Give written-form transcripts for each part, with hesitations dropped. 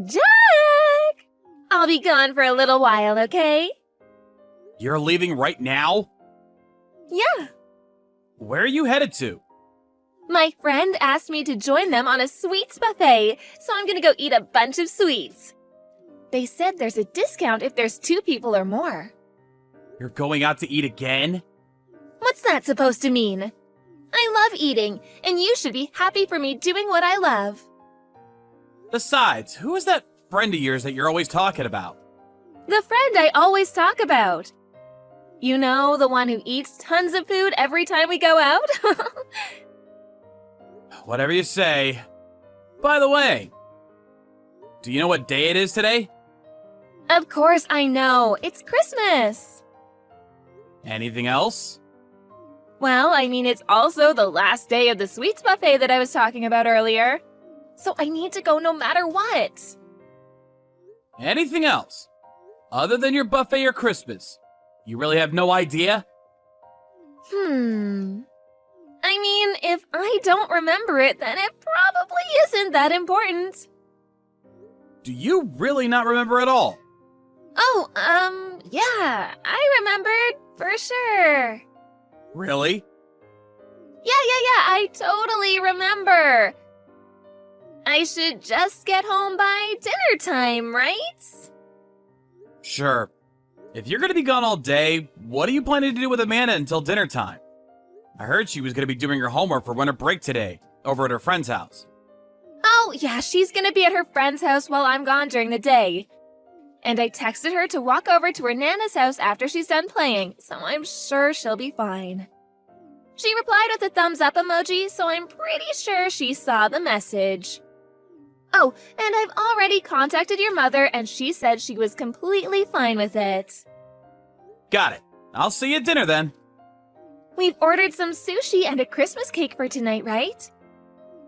Jack! I'll be gone for a little while, okay? You're leaving right now? Yeah. Where are you headed to? My friend asked me to join them on a sweets buffet, so I'm gonna go eat a bunch of sweets. They said there's a discount if there's 2 people or more. You're going out to eat again? What's that supposed to mean? I love eating, and you should be happy for me doing what I love. Besides, who is that friend of yours that you're always talking about? The friend I always talk about. You know, the one who eats tons of food every time we go out? Whatever you say. By the way, do you know what day it is today? Of course I know. It's Christmas. Anything else? Well, I mean, it's also the last day of the sweets buffet that I was talking about earlier. So I need to go no matter what. Anything else? Other than your buffet or Christmas? You really have no idea? I mean, if I don't remember it, then it probably isn't that important. Do you really not remember at all? Oh, yeah, I remembered for sure. Really? Yeah, I totally remember. I should just get home by dinner time, right? Sure. If you're gonna be gone all day, what are you planning to do with Amanda until dinner time? I heard she was gonna be doing her homework for winter break today, over at her friend's house. Oh, yeah, she's gonna be at her friend's house while I'm gone during the day. And I texted her to walk over to her Nana's house after she's done playing, so I'm sure she'll be fine. She replied with a thumbs up emoji, so I'm pretty sure she saw the message. Oh, and I've already contacted your mother, and she said she was completely fine with it. Got it. I'll see you at dinner then. We've ordered some sushi and a Christmas cake for tonight, right?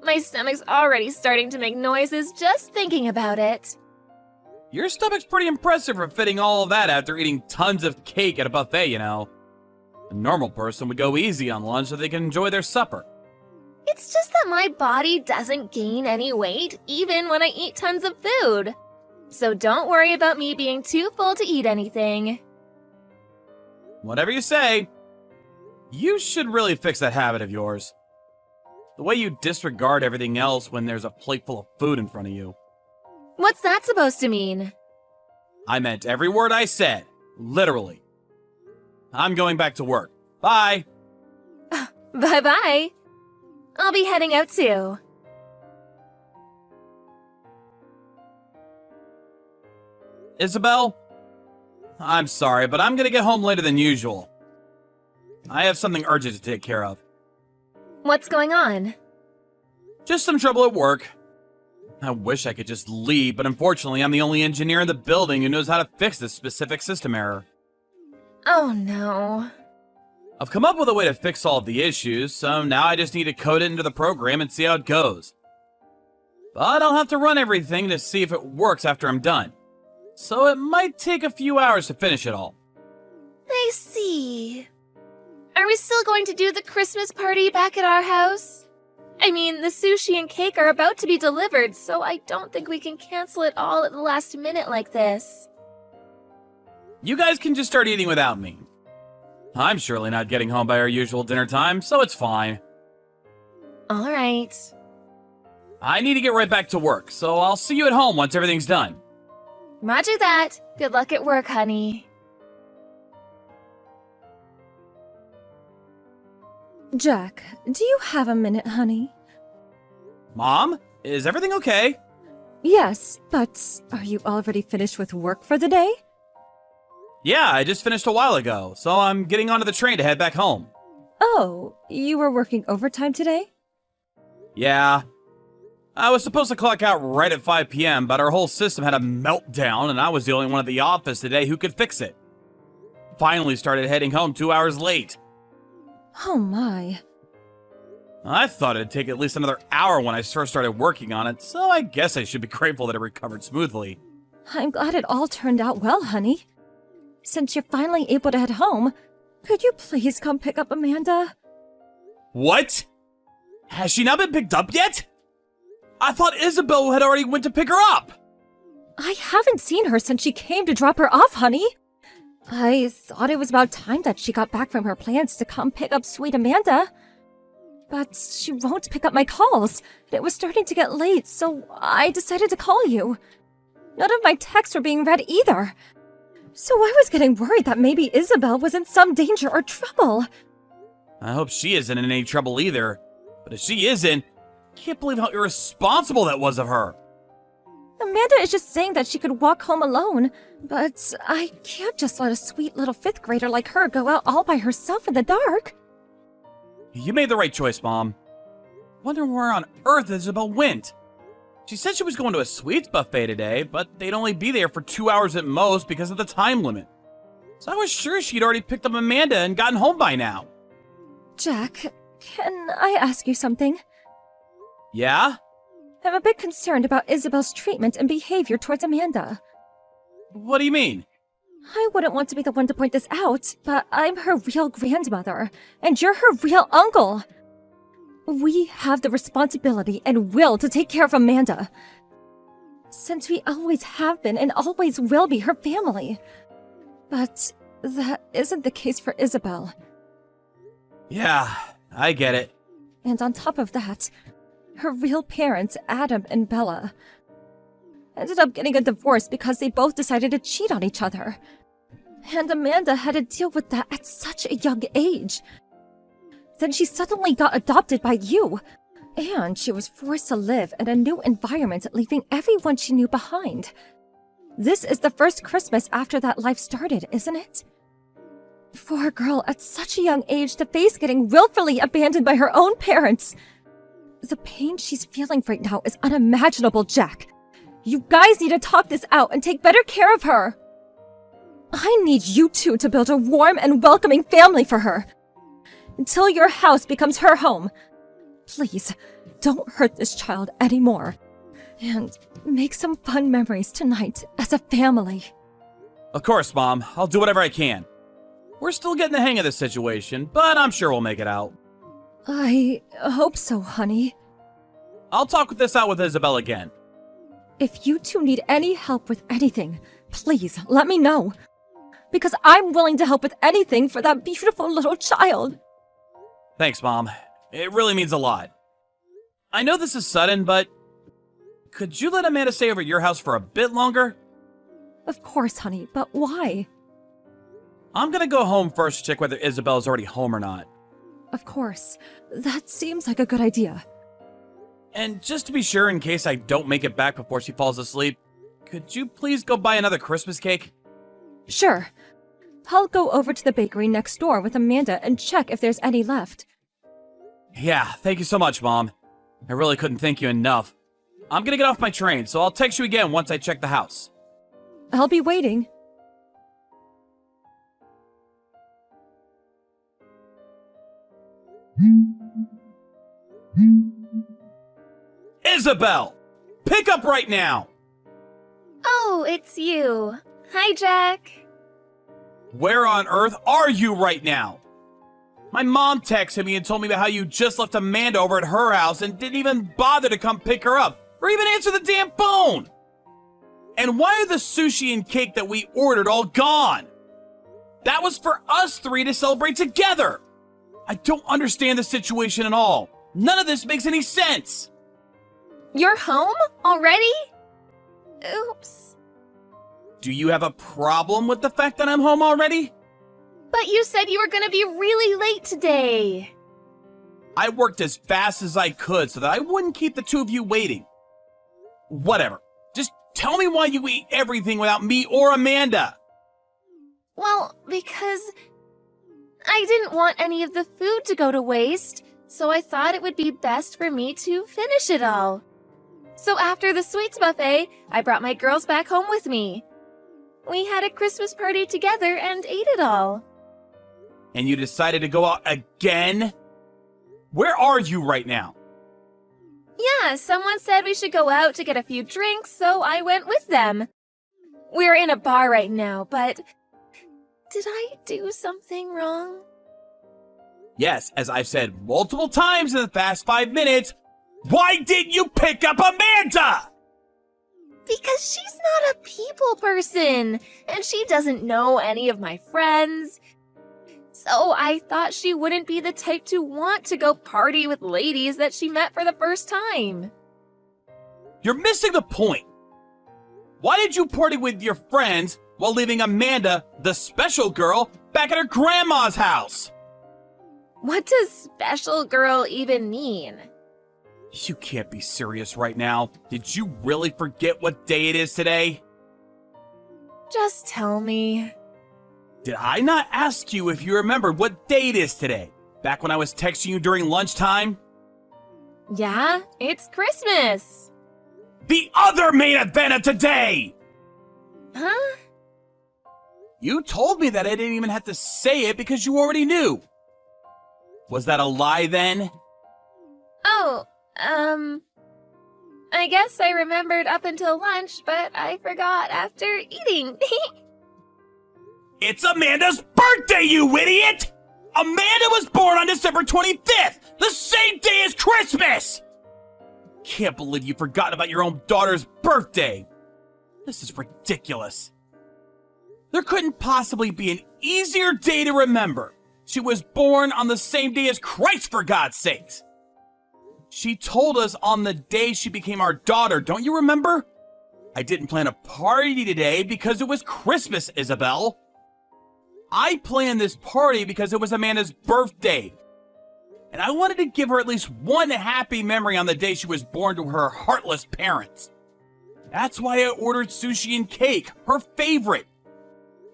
My stomach's already starting to make noises just thinking about it. Your stomach's pretty impressive for fitting all of that after eating tons of cake at a buffet, you know. A normal person would go easy on lunch so they can enjoy their supper. It's just that my body doesn't gain any weight even when I eat tons of food. So don't worry about me being too full to eat anything. Whatever you say. You should really fix that habit of yours. The way you disregard everything else when there's a plate full of food in front of you. What's that supposed to mean? I meant every word I said. Literally. I'm going back to work. Bye. Bye-bye. I'll be heading out too. Isabel? I'm sorry, but I'm gonna get home later than usual. I have something urgent to take care of. What's going on? Just some trouble at work. I wish I could just leave, but unfortunately I'm the only engineer in the building who knows how to fix this specific system error. Oh no. I've come up with a way to fix all of the issues, so now I just need to code it into the program and see how it goes. But I'll have to run everything to see if it works after I'm done. So it might take a few hours to finish it all. I see. Are we still going to do the Christmas party back at our house? I mean, the sushi and cake are about to be delivered, so I don't think we can cancel it all at the last minute like this. You guys can just start eating without me. I'm surely not getting home by our usual dinner time, so it's fine. All right. I need to get right back to work, so I'll see you at home once everything's done. Roger that. Good luck at work, honey. Jack, do you have a minute, honey? Mom, is everything okay? Yes, but are you already finished with work for the day? Yeah, I just finished a while ago, so I'm getting onto the train to head back home. Oh, you were working overtime today? Yeah. I was supposed to clock out right at 5 p.m., but our whole system had a meltdown, and I was the only one at the office today who could fix it. Finally started heading home 2 hours late. Oh my. I thought it'd take at least another hour when I first started working on it, so I guess I should be grateful that it recovered smoothly. I'm glad it all turned out well, honey. Since you're finally able to head home, could you please come pick up Amanda? What? Has she not been picked up yet? I thought Isabel had already went to pick her up. I haven't seen her since she came to drop her off, honey. I thought it was about time that she got back from her plans to come pick up sweet Amanda. But she won't pick up my calls. It was starting to get late, so I decided to call you. None of my texts were being read either. So I was getting worried that maybe Isabel was in some danger or trouble. I hope she isn't in any trouble either. But if she isn't, I can't believe how irresponsible that was of her. Amanda is just saying that she could walk home alone, but I can't just let a sweet little 5th grader like her go out all by herself in the dark. You made the right choice, Mom. Wonder where on earth Isabel went. She said she was going to a sweets buffet today, but they'd only be there for 2 hours at most because of the time limit. So I was sure she'd already picked up Amanda and gotten home by now. Jack, can I ask you something? Yeah? I'm a bit concerned about Isabel's treatment and behavior towards Amanda. What do you mean? I wouldn't want to be the one to point this out, but I'm her real grandmother, and you're her real uncle. We have the responsibility and will to take care of Amanda, since we always have been and always will be her family. But that isn't the case for Isabel. Yeah, I get it. And on top of that, her real parents, Adam and Bella, ended up getting a divorce because they both decided to cheat on each other. And Amanda had to deal with that at such a young age. Then she suddenly got adopted by you, and she was forced to live in a new environment, leaving everyone she knew behind. This is the first Christmas after that life started, isn't it? For a girl at such a young age to face getting willfully abandoned by her own parents. The pain she's feeling right now is unimaginable, Jack. You guys need to talk this out and take better care of her. I need you two to build a warm and welcoming family for her. Until your house becomes her home. Please, don't hurt this child anymore. And make some fun memories tonight as a family. Of course, Mom. I'll do whatever I can. We're still getting the hang of this situation, but I'm sure we'll make it out. I hope so, honey. I'll talk this out with Isabel again. If you two need any help with anything, please let me know. Because I'm willing to help with anything for that beautiful little child. Thanks, Mom. It really means a lot. I know this is sudden, but could you let Amanda stay over at your house for a bit longer? Of course, honey, but why? I'm gonna go home first to check whether Isabel is already home or not. Of course. That seems like a good idea. And just to be sure, in case I don't make it back before she falls asleep, could you please go buy another Christmas cake? Sure. I'll go over to the bakery next door with Amanda and check if there's any left. Yeah, thank you so much, Mom. I really couldn't thank you enough. I'm gonna get off my train, so I'll text you again once I check the house. I'll be waiting. Isabel! Pick up right now! Oh, it's you. Hi, Jack. Where on earth are you right now? My mom texted me and told me about how you just left Amanda over at her house and didn't even bother to come pick her up or even answer the damn phone. And why are the sushi and cake that we ordered all gone? That was for us three to celebrate together. I don't understand the situation at all. None of this makes any sense. You're home already? Oops. Do you have a problem with the fact that I'm home already? But you said you were gonna be really late today. I worked as fast as I could so that I wouldn't keep the two of you waiting. Whatever. Just tell me why you eat everything without me or Amanda. Well, because I didn't want any of the food to go to waste, so I thought it would be best for me to finish it all. So after the sweets buffet, I brought my girls back home with me. We had a Christmas party together and ate it all. And you decided to go out again? Where are you right now? Yeah, someone said we should go out to get a few drinks, so I went with them. We're in a bar right now, but did I do something wrong? Yes, as I've said multiple times in the past 5 minutes, why didn't you pick up Amanda? Because she's not a people person, and she doesn't know any of my friends. So I thought she wouldn't be the type to want to go party with ladies that she met for the first time. You're missing the point. Why did you party with your friends while leaving Amanda, the special girl, back at her grandma's house? What does special girl even mean? You can't be serious right now. Did you really forget what day it is today? Just tell me. Did I not ask you if you remembered what day it is today? Back when I was texting you during lunchtime? Yeah, it's Christmas. The other main event of today! Huh? You told me that I didn't even have to say it because you already knew. Was that a lie then? Oh, I guess I remembered up until lunch, but I forgot after eating. It's Amanda's birthday, you idiot! Amanda was born on December 25th, the same day as Christmas! Can't believe you forgot about your own daughter's birthday. This is ridiculous. There couldn't possibly be an easier day to remember. She was born on the same day as Christ, for God's sakes. She told us on the day she became our daughter, don't you remember? I didn't plan a party today because it was Christmas, Isabel. I planned this party because it was Amanda's birthday. And I wanted to give her at least one happy memory on the day she was born to her heartless parents. That's why I ordered sushi and cake, her favorite.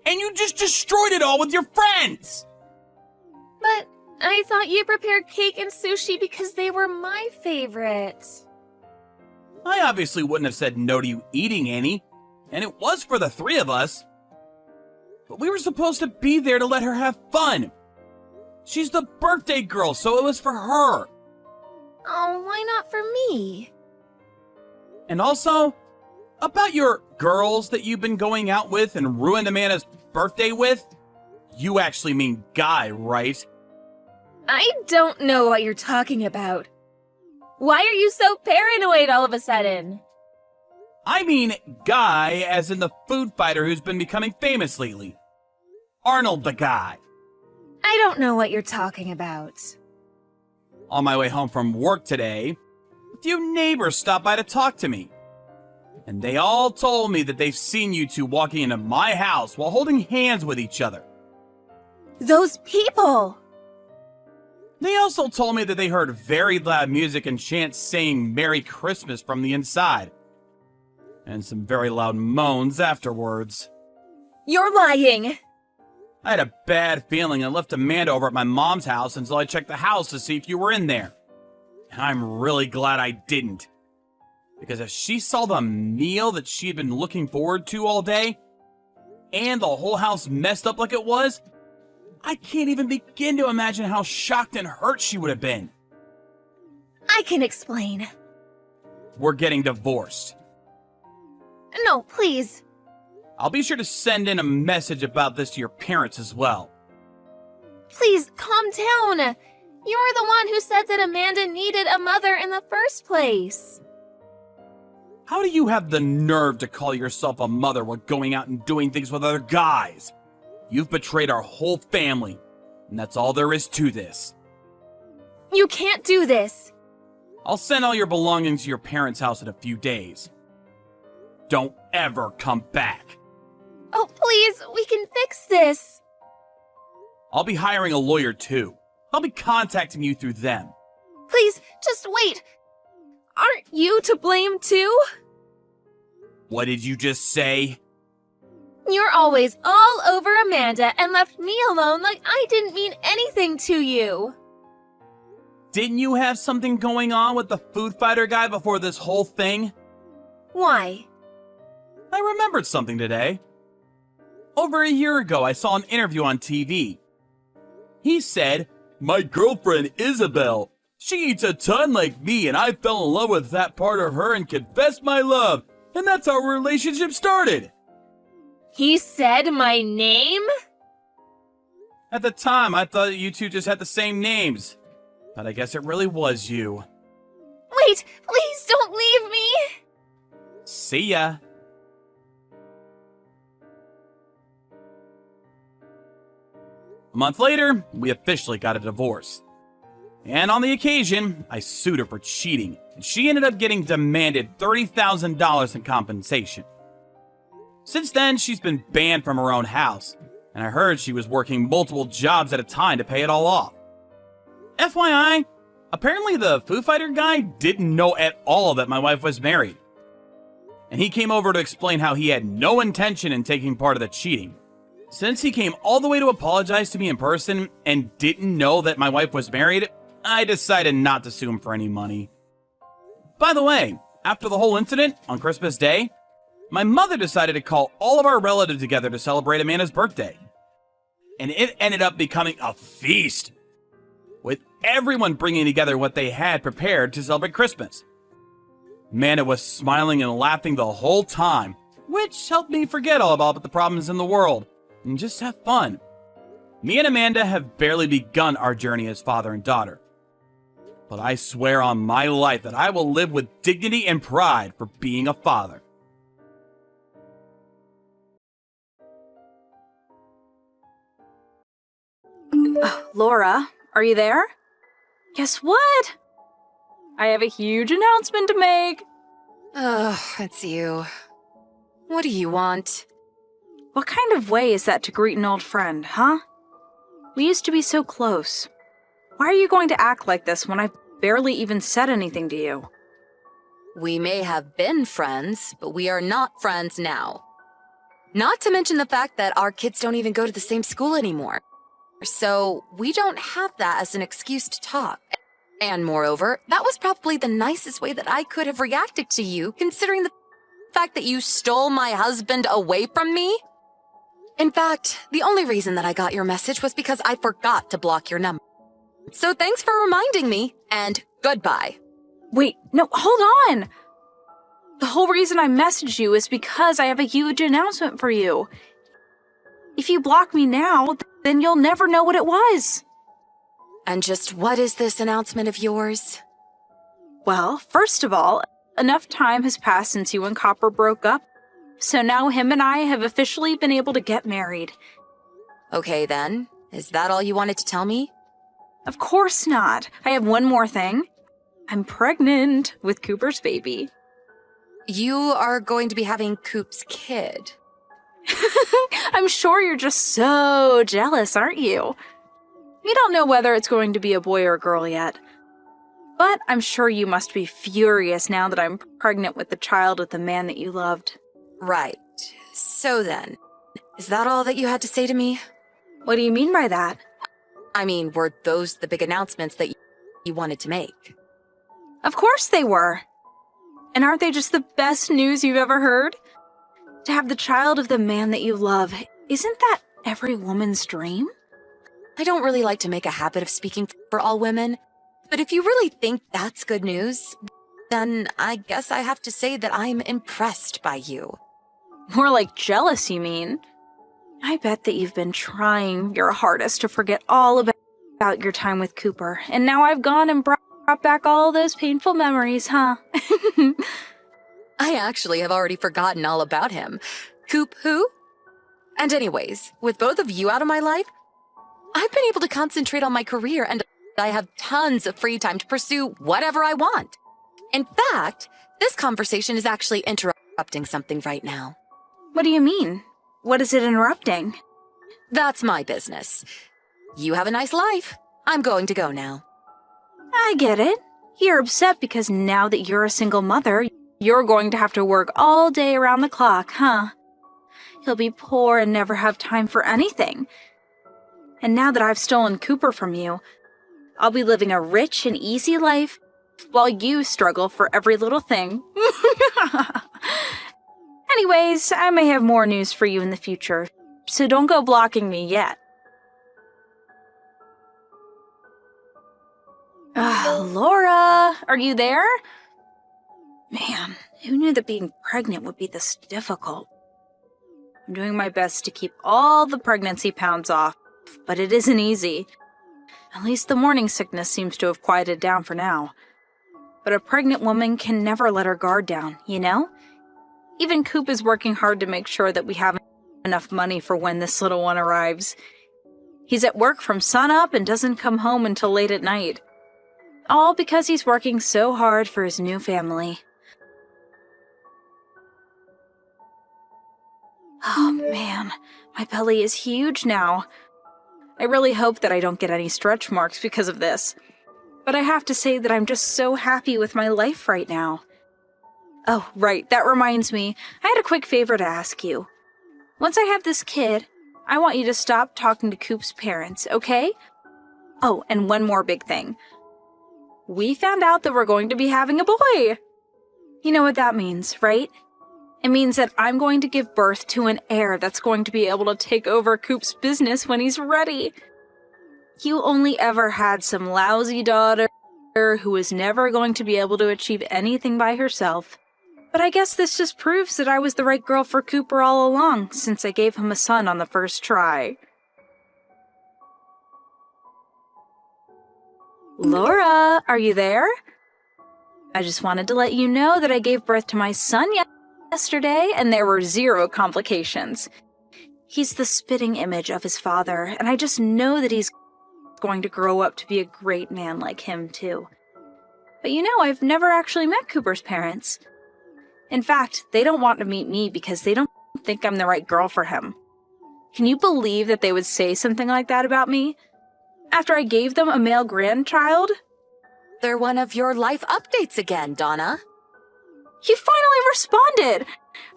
And you just destroyed it all with your friends! But I thought you prepared cake and sushi because they were my favorites. I obviously wouldn't have said no to you eating any, and it was for the three of us. But we were supposed to be there to let her have fun. She's the birthday girl, so it was for her. Oh, why not for me? And also, about your girls that you've been going out with and ruined Amanda's birthday with, you actually mean Guy, right? I don't know what you're talking about. Why are you so paranoid all of a sudden? I mean Guy as in the food fighter who's been becoming famous lately. Arnold the Guy. I don't know what you're talking about. On my way home from work today, a few neighbors stopped by to talk to me. And they all told me that they've seen you two walking into my house while holding hands with each other. Those people! They also told me that they heard very loud music and chants saying Merry Christmas from the inside. And some very loud moans afterwards. You're lying! I had a bad feeling and left Amanda over at my mom's house until I checked the house to see if you were in there. And I'm really glad I didn't. Because if she saw the meal that she had been looking forward to all day, and the whole house messed up like it was, I can't even begin to imagine how shocked and hurt she would have been. I can explain. We're getting divorced. No, please. I'll be sure to send in a message about this to your parents as well. Please, calm down. You're the one who said that Amanda needed a mother in the first place. How do you have the nerve to call yourself a mother while going out and doing things with other guys? You've betrayed our whole family, and that's all there is to this. You can't do this. I'll send all your belongings to your parents' house in a few days. Don't ever come back. Oh, please, we can fix this. I'll be hiring a lawyer too. I'll be contacting you through them. Please, just wait. Aren't you to blame too? What did you just say? You're always all over Amanda and left me alone like I didn't mean anything to you. Didn't you have something going on with the food fighter guy before this whole thing? Why? I remembered something today. Over a year ago, I saw an interview on TV. He said, "My girlfriend Isabel, she eats a ton like me and I fell in love with that part of her and confessed my love, and that's how our relationship started." He said my name? At the time, I thought you two just had the same names, but I guess it really was you. Wait, please don't leave me. See ya. A month later, we officially got a divorce. And on the occasion, I sued her for cheating, and she ended up getting demanded $30,000 in compensation. Since then, she's been banned from her own house, and I heard she was working multiple jobs at a time to pay it all off. FYI, apparently the Foo Fighter guy didn't know at all that my wife was married. And he came over to explain how he had no intention in taking part of the cheating. Since he came all the way to apologize to me in person and didn't know that my wife was married, I decided not to sue him for any money. By the way, after the whole incident on Christmas Day, my mother decided to call all of our relatives together to celebrate Amanda's birthday. And it ended up becoming a feast, with everyone bringing together what they had prepared to celebrate Christmas. Amanda was smiling and laughing the whole time, which helped me forget all about the problems in the world and just have fun. Me and Amanda have barely begun our journey as father and daughter. But I swear on my life that I will live with dignity and pride for being a father. Laura, are you there? Guess what? I have a huge announcement to make. Oh, it's you. What do you want? What kind of way is that to greet an old friend, huh? We used to be so close. Why are you going to act like this when I've barely even said anything to you? We may have been friends, but we are not friends now. Not to mention the fact that our kids don't even go to the same school anymore. So we don't have that as an excuse to talk. And moreover, that was probably the nicest way that I could have reacted to you, considering the fact that you stole my husband away from me. In fact, the only reason that I got your message was because I forgot to block your number. So thanks for reminding me, and goodbye. Wait, no, hold on! The whole reason I messaged you is because I have a huge announcement for you. If you block me now, then you'll never know what it was. And just what is this announcement of yours? Well, first of all, enough time has passed since you and Copper broke up, so now him and I have officially been able to get married. Okay then, is that all you wanted to tell me? Of course not. I have one more thing. I'm pregnant with Cooper's baby. You are going to be having Coop's kid. I'm sure you're just so jealous, aren't you? You don't know whether it's going to be a boy or a girl yet. But I'm sure you must be furious now that I'm pregnant with the child of the man that you loved. Right. So then, is that all that you had to say to me? What do you mean by that? I mean, were those the big announcements that you wanted to make? Of course they were. And aren't they just the best news you've ever heard? To have the child of the man that you love, isn't that every woman's dream? I don't really like to make a habit of speaking for all women, but if you really think that's good news, then I guess I have to say that I'm impressed by you. More like jealous, you mean? I bet that you've been trying your hardest to forget all about your time with Cooper, and now I've gone and brought back all those painful memories, huh? I actually have already forgotten all about him. Coop who? And anyways, with both of you out of my life, I've been able to concentrate on my career and I have tons of free time to pursue whatever I want. In fact, this conversation is actually interrupting something right now. What do you mean? What is it interrupting? That's my business. You have a nice life. I'm going to go now. I get it. You're upset because now that you're a single mother, you're going to have to work all day around the clock, huh? You'll be poor and never have time for anything. And now that I've stolen Cooper from you, I'll be living a rich and easy life while you struggle for every little thing. Anyways, I may have more news for you in the future, so don't go blocking me yet. Laura, are you there? Man, who knew that being pregnant would be this difficult? I'm doing my best to keep all the pregnancy pounds off, but it isn't easy. At least the morning sickness seems to have quieted down for now. But a pregnant woman can never let her guard down, you know? Even Coop is working hard to make sure that we have enough money for when this little one arrives. He's at work from sunup and doesn't come home until late at night. All because he's working so hard for his new family. Oh man, my belly is huge now. I really hope that I don't get any stretch marks because of this. But I have to say that I'm just so happy with my life right now. Oh, right, that reminds me. I had a quick favor to ask you. Once I have this kid, I want you to stop talking to Coop's parents, okay? Oh, and one more big thing. We found out that we're going to be having a boy. You know what that means, right? It means that I'm going to give birth to an heir that's going to be able to take over Coop's business when he's ready. You only ever had some lousy daughter who was never going to be able to achieve anything by herself. But I guess this just proves that I was the right girl for Cooper all along, since I gave him a son on the first try. Laura, are you there? I just wanted to let you know that I gave birth to my son yesterday, and there were 0 complications. He's the spitting image of his father, and I just know that he's going to grow up to be a great man like him, too. But you know, I've never actually met Cooper's parents. In fact, they don't want to meet me because they don't think I'm the right girl for him. Can you believe that they would say something like that about me? After I gave them a male grandchild? They're one of your life updates again, Donna. You finally responded!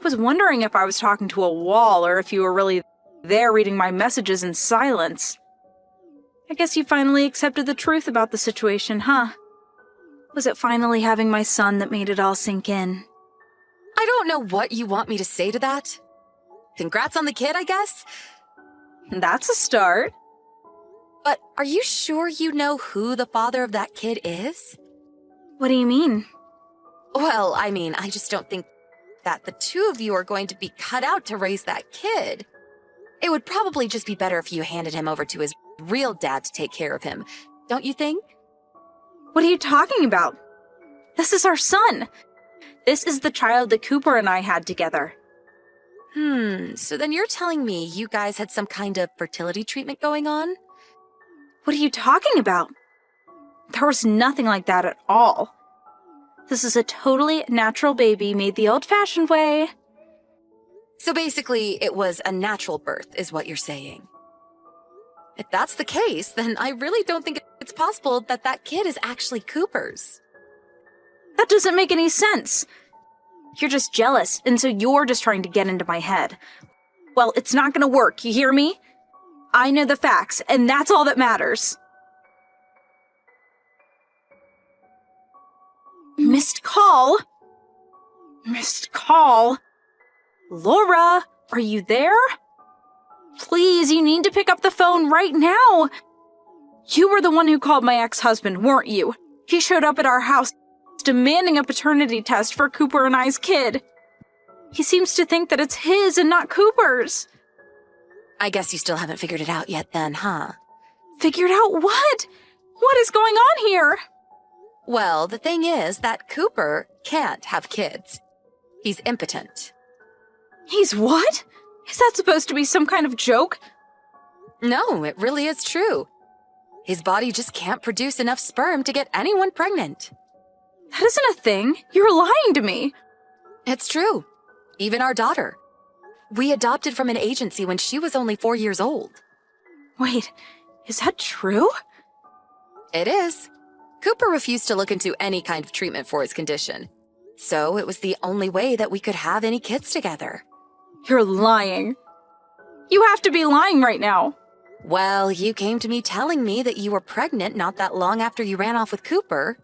I was wondering if I was talking to a wall or if you were really there reading my messages in silence. I guess you finally accepted the truth about the situation, huh? Was it finally having my son that made it all sink in? I don't know what you want me to say to that. Congrats on the kid, I guess. That's a start. But are you sure you know who the father of that kid is? What do you mean? Well, I mean, I just don't think that the two of you are going to be cut out to raise that kid. It would probably just be better if you handed him over to his real dad to take care of him, don't you think? What are you talking about? This is our son. This is the child that Cooper and I had together. So then you're telling me you guys had some kind of fertility treatment going on? What are you talking about? There was nothing like that at all. This is a totally natural baby made the old-fashioned way. So basically, it was a natural birth, is what you're saying. If that's the case, then I really don't think it's possible that that kid is actually Cooper's. That doesn't make any sense. You're just jealous, and so you're just trying to get into my head. Well, it's not gonna work, you hear me? I know the facts, and that's all that matters. Missed call? Missed call? Laura, are you there? Please, you need to pick up the phone right now. You were the one who called my ex-husband, weren't you? He showed up at our house demanding a paternity test for Cooper and I's kid. He seems to think that it's his and not Cooper's. I guess you still haven't figured it out yet then, huh? Figured out what? What is going on here? Well, the thing is that Cooper can't have kids. He's impotent. He's what? Is that supposed to be some kind of joke? No, it really is true. His body just can't produce enough sperm to get anyone pregnant. That isn't a thing. You're lying to me. It's true. Even our daughter. We adopted from an agency when she was only 4 years old. Wait, is that true? It is. Cooper refused to look into any kind of treatment for his condition. So it was the only way that we could have any kids together. You're lying. You have to be lying right now. Well, you came to me telling me that you were pregnant not that long after you ran off with Cooper.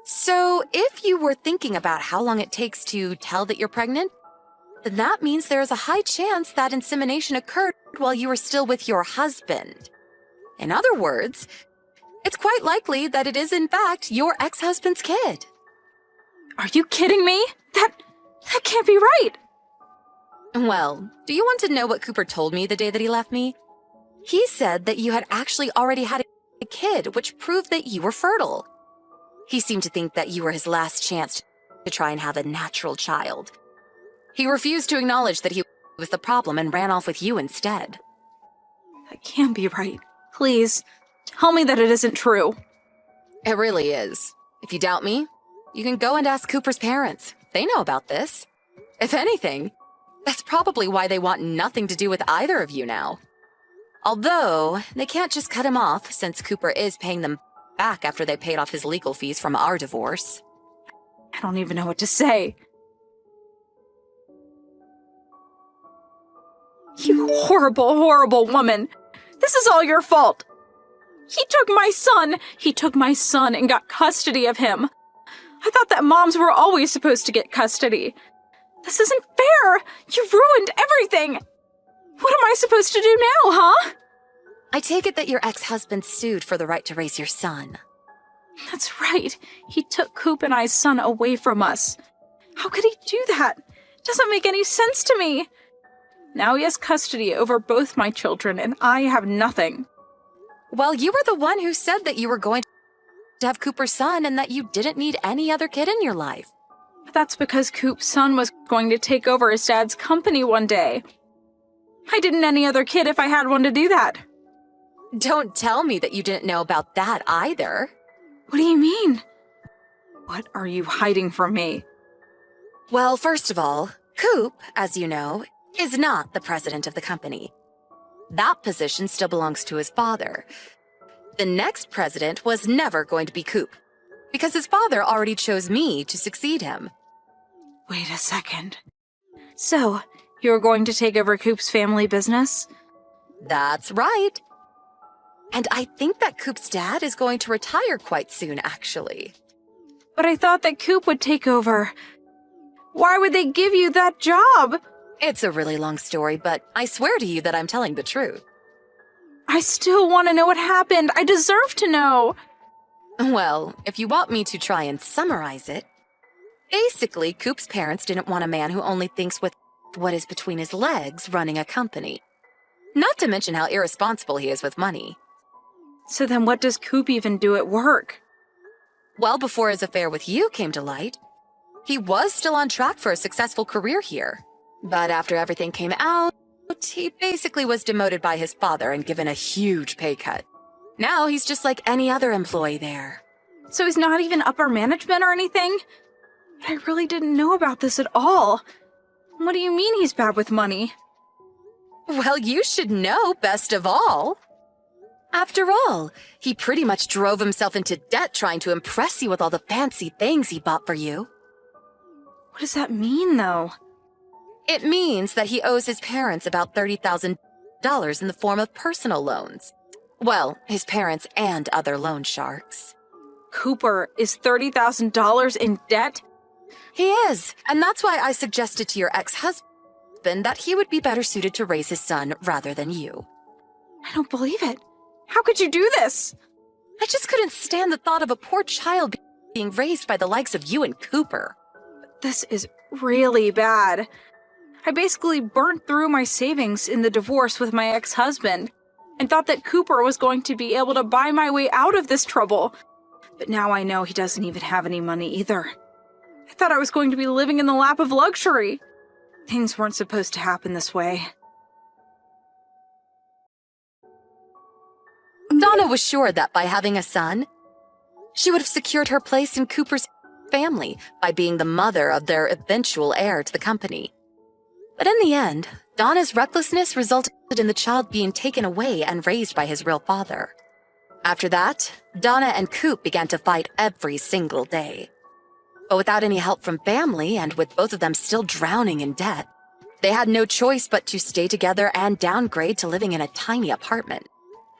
So if you were thinking about how long it takes to tell that you're pregnant, then that means there is a high chance that insemination occurred while you were still with your husband. In other words, it's quite likely that it is in fact your ex-husband's kid. Are you kidding me? That can't be right. Well, do you want to know what Cooper told me the day that he left me? He said that you had actually already had a kid, which proved that you were fertile. He seemed to think that you were his last chance to try and have a natural child. He refused to acknowledge that he was the problem and ran off with you instead. That can't be right. Please, tell me that it isn't true. It really is. If you doubt me, you can go and ask Cooper's parents. They know about this. If anything, that's probably why they want nothing to do with either of you now. Although, they can't just cut him off since Cooper is paying them back after they paid off his legal fees from our divorce. I don't even know what to say. You horrible, horrible woman. This is all your fault. He took my son. He took my son and got custody of him. I thought that moms were always supposed to get custody. This isn't fair. You ruined everything. What am I supposed to do now, huh? I take it that your ex-husband sued for the right to raise your son. That's right. He took Coop and I's son away from us. How could he do that? It doesn't make any sense to me. Now he has custody over both my children, and I have nothing. Well, you were the one who said that you were going to have Cooper's son and that you didn't need any other kid in your life. But that's because Coop's son was going to take over his dad's company one day. I didn't any other kid if I had one to do that. Don't tell me that you didn't know about that either. What do you mean? What are you hiding from me? Well, first of all, Coop, as you know, is not the president of the company. That position still belongs to his father. The next president was never going to be Coop, because his father already chose me to succeed him. Wait a second. So, you're going to take over Coop's family business? That's right. And I think that Coop's dad is going to retire quite soon, actually. But I thought that Coop would take over. Why would they give you that job? It's a really long story, but I swear to you that I'm telling the truth. I still want to know what happened. I deserve to know. Well, if you want me to try and summarize it, basically, Coop's parents didn't want a man who only thinks with what is between his legs running a company. Not to mention how irresponsible he is with money. So then what does Coop even do at work? Well, before his affair with you came to light, he was still on track for a successful career here. But after everything came out, he basically was demoted by his father and given a huge pay cut. Now he's just like any other employee there. So he's not even upper management or anything? I really didn't know about this at all. What do you mean he's bad with money? Well, you should know best of all. After all, he pretty much drove himself into debt trying to impress you with all the fancy things he bought for you. What does that mean, though? It means that he owes his parents about $30,000 in the form of personal loans. Well, his parents and other loan sharks. Cooper is $30,000 in debt? He is, and that's why I suggested to your ex-husband that he would be better suited to raise his son rather than you. I don't believe it. How could you do this? I just couldn't stand the thought of a poor child being raised by the likes of you and Cooper. This is really bad. I basically burnt through my savings in the divorce with my ex-husband and thought that Cooper was going to be able to buy my way out of this trouble. But now I know he doesn't even have any money either. I thought I was going to be living in the lap of luxury. Things weren't supposed to happen this way. Donna was sure that by having a son, she would have secured her place in Cooper's family by being the mother of their eventual heir to the company. But in the end, Donna's recklessness resulted in the child being taken away and raised by his real father. After that, Donna and Coop began to fight every single day. But without any help from family and with both of them still drowning in debt, they had no choice but to stay together and downgrade to living in a tiny apartment.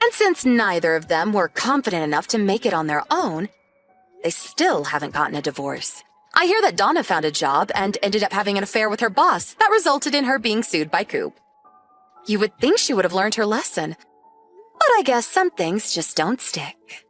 And since neither of them were confident enough to make it on their own, they still haven't gotten a divorce. I hear that Donna found a job and ended up having an affair with her boss that resulted in her being sued by Coop. You would think she would have learned her lesson, but I guess some things just don't stick.